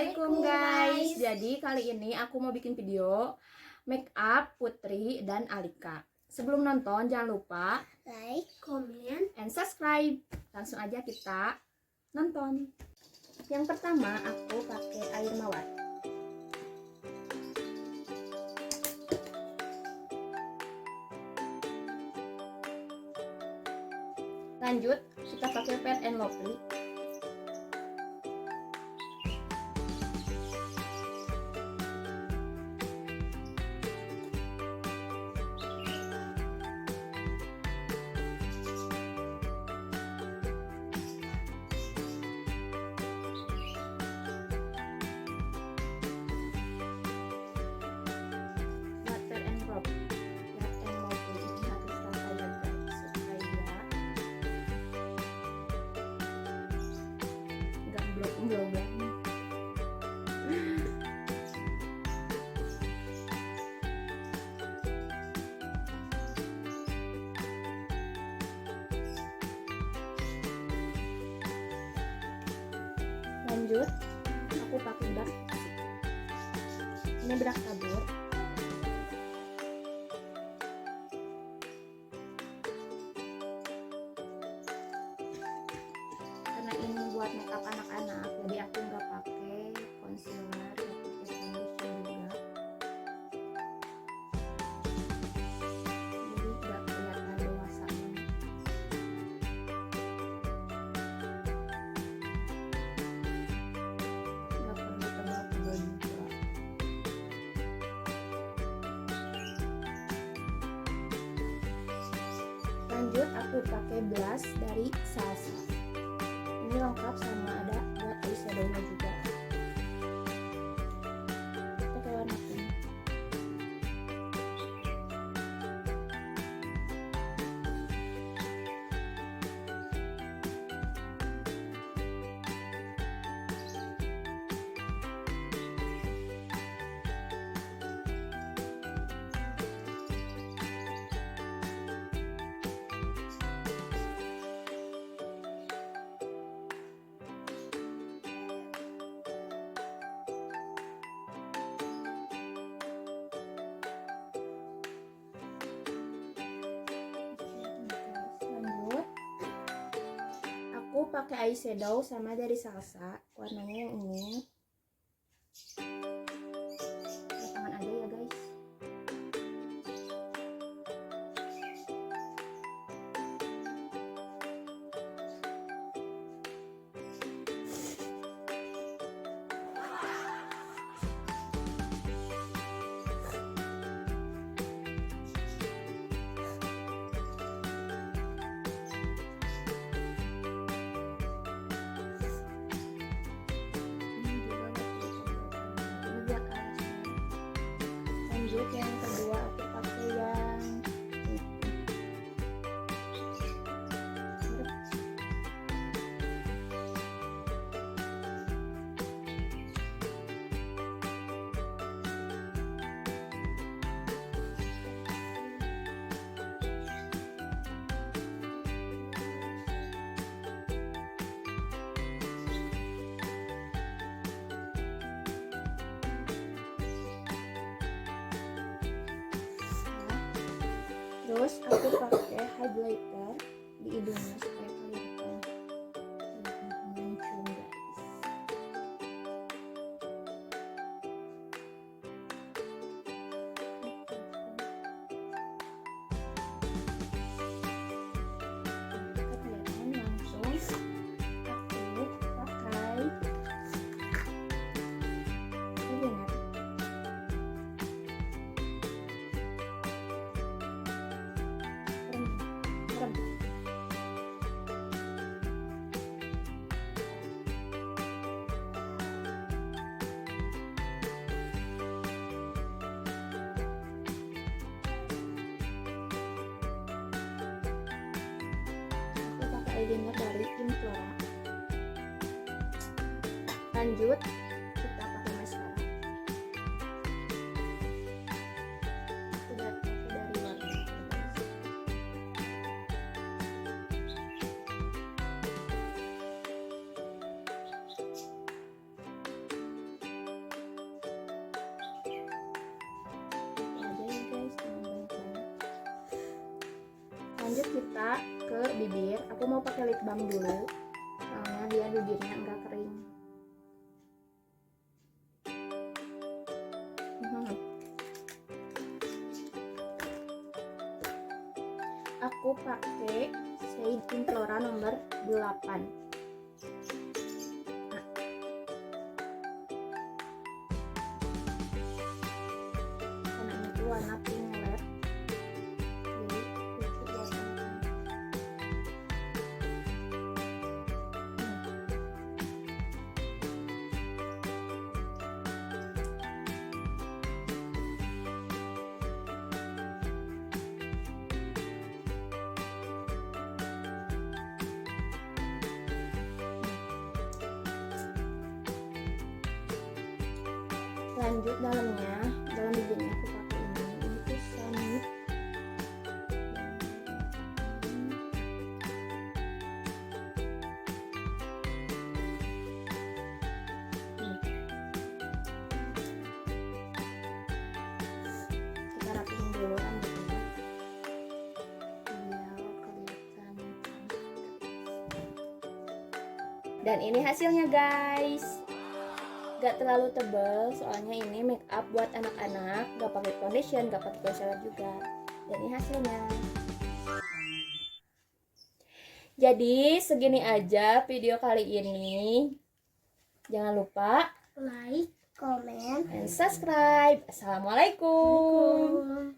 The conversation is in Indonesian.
Assalamualaikum guys. Jadi kali ini aku mau bikin video make up Putri dan Alika. Sebelum nonton jangan lupa like, comment, and subscribe. Langsung aja kita nonton. Yang pertama aku pakai air mawar. Lanjut kita pakai Fair and Lovely. Lanjut aku pakai bedak. Ini bedak tabur. Karena ini buat makeup anak-anak, jadi aku nggak pakai concealer, nggak pakai foundation juga. Jadi nggak kelihatan dewasa. Nggak perlu tebal-tebal juga. Lanjut aku pakai blush dari Salsa. Ini lengkap sama ada buat eyeshadownya juga. Pakai warna pink. Aku pakai eyeshadow sama dari Salsa, warnanya yang ini. Tangan aja ya guys. Lanjut yang kedua aku pakai yang terus aku pakai highlighter di hidungnya supaya kelihatan mencung guys. Kelihatan langsung aku pakai eyeliner. Eyeliner dari Murah. Lanjut kita pakai mascara. Sudah pakai dari warna. Lanjut kita ke bibir. Aku mau pakai lip balm dulu, soalnya biar bibirnya enggak kering. Aku pakai shade Implora nomor 8. Karena ini tuh warna pink led, jadi lucu buat anak-anak. Lanjut dalamnya, dalam bibirnya aku pakai ini tuh sanit. Kita rapiin dulu rambutnya biar kelihatan. Dan ini hasilnya guys. Gak terlalu tebal, soalnya ini make up buat anak-anak, gak pakai foundation, gak pakai concealer juga. Dan ini hasilnya. Jadi segini aja video kali ini. Jangan lupa like, comment, and subscribe. Assalamualaikum.